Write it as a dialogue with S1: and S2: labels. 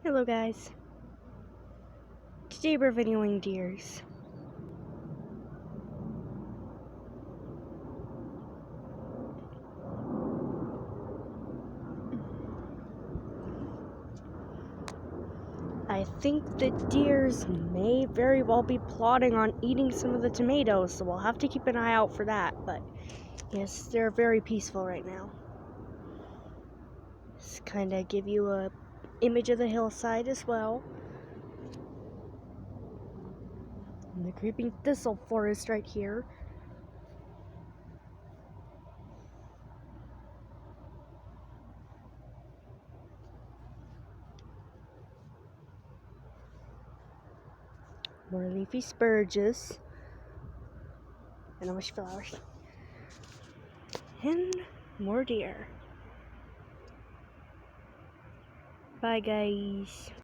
S1: Hello guys, today we're videoing deers. I think the deers may very well be plotting on eating some of the tomatoes, so we'll have to keep an eye out for that, but yes, they're very peaceful right now. Just kind of give you a image of the hillside as well. And the creeping thistle forest right here. More leafy spurges. And bush flowers. And more deer. Bye guys.